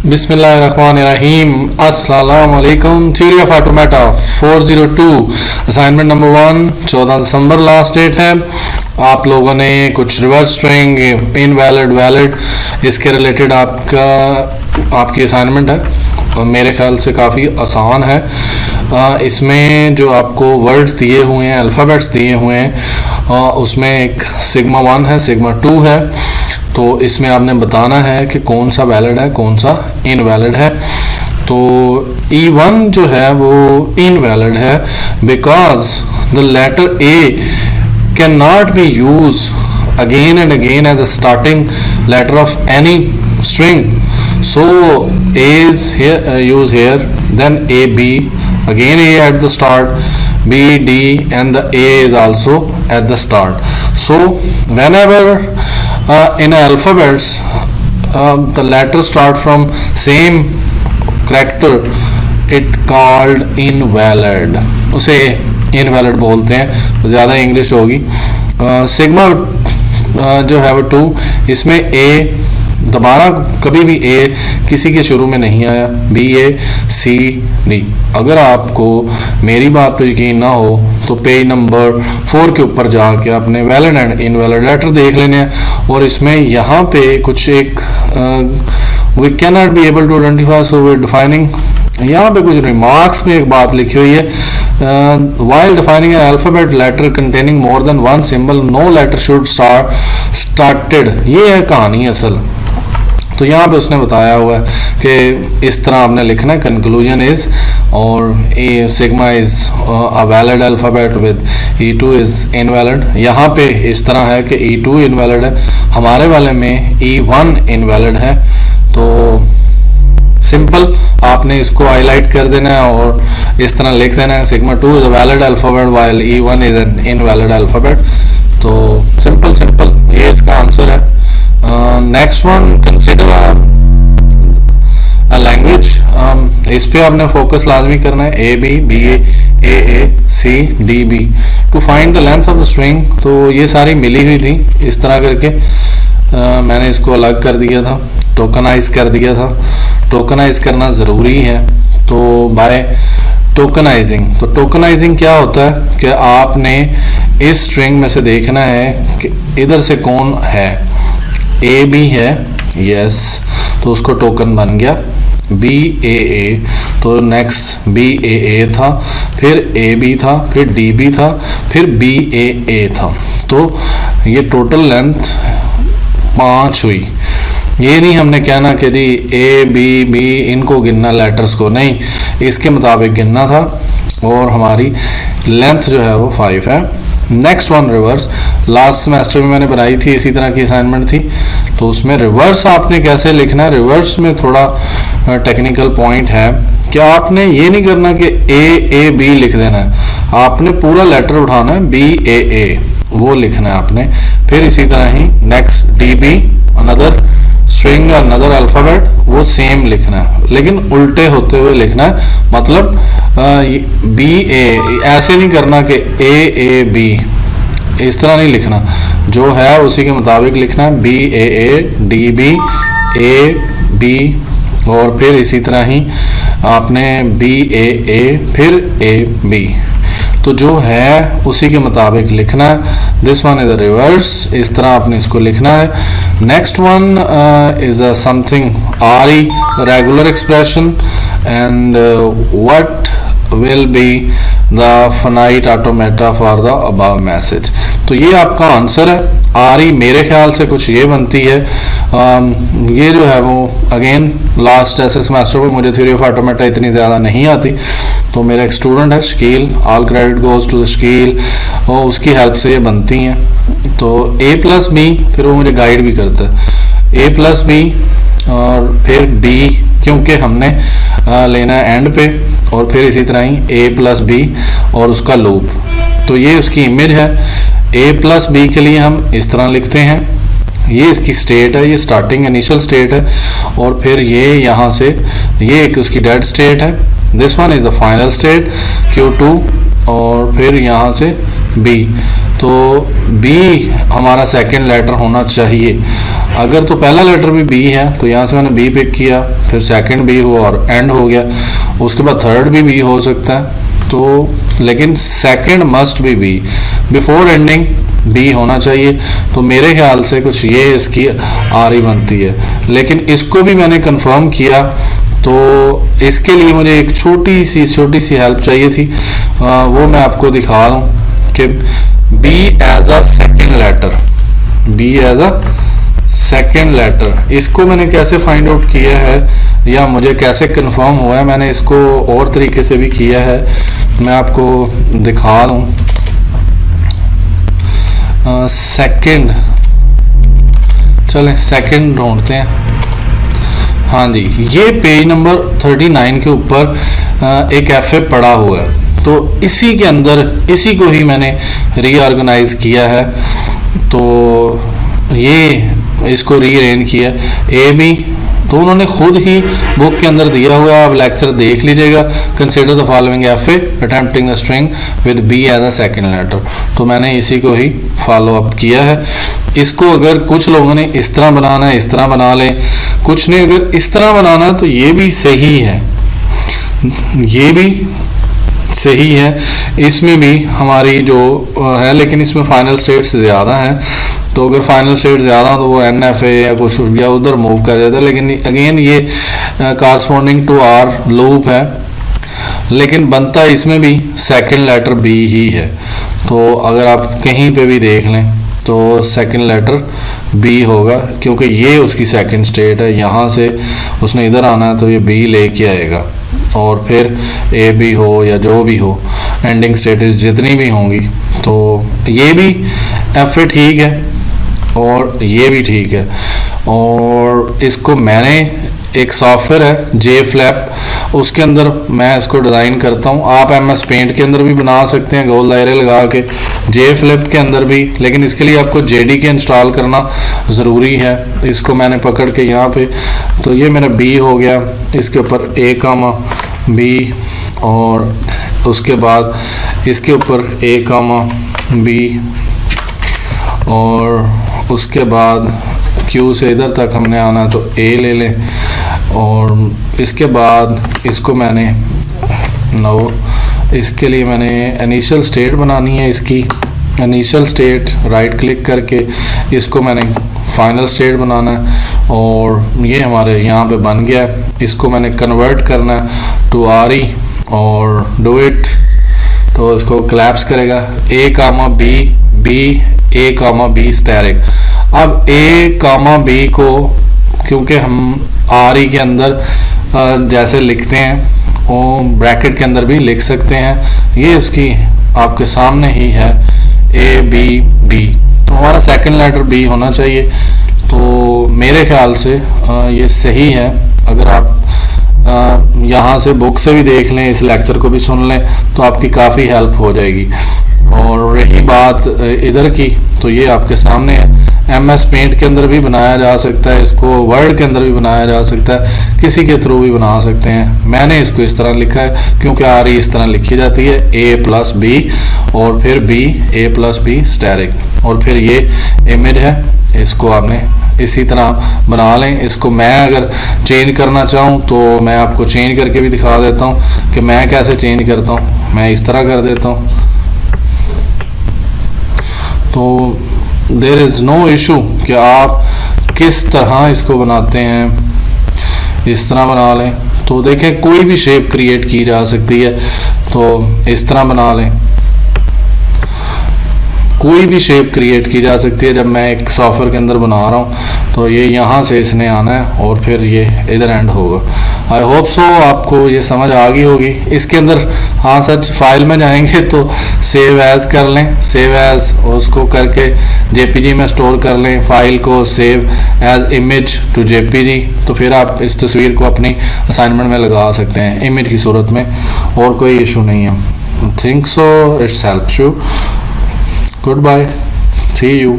बिस्मिल्लाहिर्रहमानिर्रहीम। अस्सलाम वालेकुम। Theory of automata 402 assignment number 1 14 दिसंबर लास्ट डेट है। आप लोगों ने कुछ रिवर्स स्ट्रिंग, इनवैलिड, वैलिड, इसके रिलेटेड आपकी असाइनमेंट है और मेरे ख्याल से काफ़ी आसान है। इसमें जो आपको वर्ड्स दिए हुए हैं, अल्फ़ाबेट्स दिए हुए हैं, उसमें एक सिग्मा 1 है, सिग्मा 2 है। तो इसमें आपने बताना है कि कौन सा वैलिड है, कौन सा इनवैलिड है। तो E1 जो है वो इनवैलिड है because the letter A can not be use again and again as the starting letter of any string. So A is here, used here, then A, B, again A at the start, B, D, and the A is also at the start. So whenever in alphabets the letters start from same character, it called invalid. उसे invalid बोलते हैं, ज़्यादा English होगी। Sigma जो है वो 2, इसमें A दोबारा कभी भी ए किसी के शुरू में नहीं आया, बी, ए, सी, डी। अगर आपको मेरी बात पर यकीन ना हो तो पेज नंबर 4 के ऊपर जाके अपने वैलिड एंड इनवैलिड लेटर देख लेने हैं। और इसमें यहाँ पे कुछ एक we can not be able to identify, so we defining, यहाँ पे कुछ रिमार्क्स में एक बात लिखी हुई है, while defining an alphabet letter containing more than one symbol, no letter should started। ये है कहानी असल। तो यहाँ पे उसने बताया हुआ है कि इस तरह आपने लिखना है, कंक्लूजन इज, और a sigma is a valid alphabet with E2 is invalid. यहाँ पे इस तरह है कि E2 इनवैलिड है, हमारे वाले में E1 इनवैलिड है। तो सिंपल आपने इसको हाईलाइट कर देना है और इस तरह लिख देना है, sigma 2 is a valid alphabet while E1 is an invalid alphabet. तो सिंपल सिंपल ये इसका आंसर है। Next one, consider a language. इस पे आपने फोकस लाजमी करना है, A B, B A, C D B, to find the length of the string. तो ये सारी मिली हुई थी इस तरह करके, मैंने इसको अलग कर दिया था, टोकनाइज कर दिया था। टोकनाइज करना ज़रूरी है, तो बाय टोकनाइजिंग। तो टोकनाइजिंग क्या होता है कि आपने इस स्ट्रिंग में से देखना है कि इधर से कौन है। ए बी है, यस, तो उसको टोकन बन गया। बी ए, तो नेक्स्ट बी ए था, फिर ए बी था, फिर डी बी था, फिर बी ए था। तो ये टोटल लेंथ 5 हुई। ये नहीं हमने कहना कि जी ए बी बी इनको गिनना, लेटर्स को नहीं, इसके मुताबिक गिनना था, और हमारी लेंथ जो है वो 5 है। Next one, reverse. Last semester में मैंने बनाई थी, इसी तरह की असाइनमेंट थी, तो उसमें रिवर्स आपने कैसे लिखना है। रिवर्स में थोड़ा टेक्निकल पॉइंट है कि आपने ये नहीं करना कि ए बी लिख देना है, आपने पूरा लेटर उठाना है, बी ए, वो लिखना है आपने। फिर इसी तरह ही next D B, another string, another alphabet, वो सेम लिखना है, लेकिन उल्टे होते हुए लिखना है। मतलब बी ए, ऐसे नहीं करना कि ए बी, इस तरह नहीं लिखना, जो है उसी के मुताबिक लिखना है, B A, D B, A B, और फिर इसी तरह ही आपने बी ए, फिर ए बी, तो जो है उसी के मुताबिक लिखना है। This one is a reverse, इस तरह आपने इसको लिखना है। Next one is a something RE, regular expression, and what will be the finite automata for the above message. तो ये आपका आंसर है। RE मेरे ख्याल से कुछ ये बनती है, ये जो है वो अगेन लास्ट ऐसे सेमेस्टर पर मुझे थ्योरी ऑफ ऑटोमेटा इतनी ज़्यादा नहीं आती, तो मेरा एक स्टूडेंट है Shakeel, all credit goes to the Shakeel, और उसकी हेल्प से ये बनती हैं। तो A प्लस बी, फिर वो मुझे गाइड भी करता है, A प्लस बी, और फिर B, क्योंकि हमने लेना है एंड पे, और फिर इसी तरह ही A प्लस बी और उसका लूप। तो ये उसकी इमेज है। A प्लस बी के लिए हम इस तरह लिखते हैं, ये इसकी स्टेट है, ये स्टार्टिंग इनिशियल स्टेट है, और फिर ये यहाँ से ये एक उसकी डेड स्टेट है। This one is the final state Q2, और फिर यहाँ से बी, तो बी हमारा सेकंड लेटर होना चाहिए। अगर तो पहला लेटर भी बी है तो यहाँ से मैंने बी पिक किया, फिर सेकंड बी हुआ और एंड हो गया, उसके बाद थर्ड भी बी हो सकता है, तो लेकिन second must be B, before ending B होना चाहिए। तो मेरे ख्याल से कुछ ये इसकी आरी बनती है, लेकिन इसको भी मैंने कंफर्म किया, तो इसके लिए मुझे एक छोटी सी हेल्प चाहिए थी, वो मैं आपको दिखा दूँ कि B as a second letter, B as a second letter, इसको मैंने कैसे फाइंड आउट किया है या मुझे कैसे कंफर्म हुआ है। मैंने इसको और तरीके से भी किया है, मैं आपको दिखा दूँ। सेकंड, चलें सेकंड ढूंढते हैं। हाँ जी, ये पेज नंबर 39 के ऊपर एक एफ पड़ा हुआ है, तो इसी के अंदर इसी को ही मैंने रीऑर्गेनाइज किया है, तो ये इसको रीअरेंज किया। ए बी तो उन्होंने खुद ही बुक के अंदर दिया हुआ है, आप लेक्चर देख लीजिएगा। Consider the following F A attempting the string with B as a second letter, तो मैंने इसी को ही फॉलो अप किया है। इसको अगर कुछ लोगों ने इस तरह बनाना है इस तरह बना लें, कुछ ने अगर इस तरह बनाना है तो ये भी सही है, ये भी सही है, इसमें भी हमारी जो है, लेकिन इसमें फाइनल स्टेट्स ज़्यादा हैं, तो अगर फाइनल स्टेट ज़्यादा हो तो वो एन एफ ए या कुछ या उधर मूव कर जाता है, लेकिन अगेन ये कॉरस्पॉन्डिंग टू आर लूप है, लेकिन बनता इसमें भी सेकंड लेटर बी ही है। तो अगर आप कहीं पे भी देख लें तो सेकंड लेटर बी होगा, क्योंकि ये उसकी सेकंड स्टेट है, यहाँ से उसने इधर आना है तो ये बी लेके आएगा, और फिर ए बी हो या जो भी हो, एंडिंग स्टेटस जितनी भी होंगी, तो ये भी एफ ए ठीक है और ये भी ठीक है। और इसको मैंने एक सॉफ्टवेयर है जे फ्लैप, उसके अंदर मैं इसको डिज़ाइन करता हूँ। आप MS पेंट के अंदर भी बना सकते हैं गोल दायरे लगा के, जे फ्लिप के अंदर भी, लेकिन इसके लिए आपको JDK इंस्टॉल करना ज़रूरी है। इसको मैंने पकड़ के यहाँ पे, तो ये मेरा बी हो गया, इसके ऊपर ए कामा बी, और उसके बाद इसके ऊपर ए कामा बी, और उसके बाद Q से इधर तक हमने आना तो A ले लें, और इसके बाद इसको मैंने इसके लिए मैंने इनिशियल स्टेट बनानी है। इसकी इनिशियल स्टेट राइट क्लिक करके इसको मैंने फाइनल स्टेट बनाना है, और ये हमारे यहाँ पे बन गया। इसको मैंने कन्वर्ट करना है टू RE और डू इट, तो इसको कोलैप्स करेगा A comma B, B A comma B asterisk. अब A कामा B को क्योंकि हम RE के अंदर जैसे लिखते हैं वो ब्रैकेट के अंदर भी लिख सकते हैं, ये उसकी आपके सामने ही है A B B, तो हमारा सेकंड लेटर B होना चाहिए। तो मेरे ख्याल से ये सही है। अगर आप यहाँ से बुक से भी देख लें, इस लेक्चर को भी सुन लें, तो आपकी काफ़ी हेल्प हो जाएगी। और रही बात इधर की, तो ये आपके सामने है। MS पेंट के अंदर भी बनाया जा सकता है, इसको वर्ड के अंदर भी बनाया जा सकता है, किसी के थ्रू भी बना सकते हैं। मैंने इसको इस तरह लिखा है क्योंकि RE इस तरह लिखी जाती है, A प्लस B और फिर B A plus B asterisk, और फिर ये इमेज है, इसको आपने इसी तरह बना लें। इसको मैं अगर चेंज करना चाहूँ तो मैं आपको चेंज करके भी दिखा देता हूँ कि मैं कैसे चेंज करता हूँ। मैं इस तरह कर देता हूँ, तो देयर इज़ नो इशू कि आप किस तरह इसको बनाते हैं, इस तरह बना लें। तो देखें कोई भी शेप क्रिएट की जा सकती है, तो इस तरह बना लें, कोई भी शेप क्रिएट की जा सकती है। जब मैं एक सॉफ्टवेयर के अंदर बना रहा हूँ तो ये यहाँ से इसने आना है और फिर ये इधर एंड होगा। आई होप सो आपको ये समझ आ गई होगी। इसके अंदर हाँ सच फाइल में जाएंगे तो सेव एज कर लें, सेव एज उसको करके JPG में स्टोर कर लें फाइल को, save as image to JPG, तो फिर आप इस तस्वीर को अपनी असाइनमेंट में लगा सकते हैं इमेज की सूरत में, और कोई इशू नहीं है। Think so it's helps you. Goodbye. See you.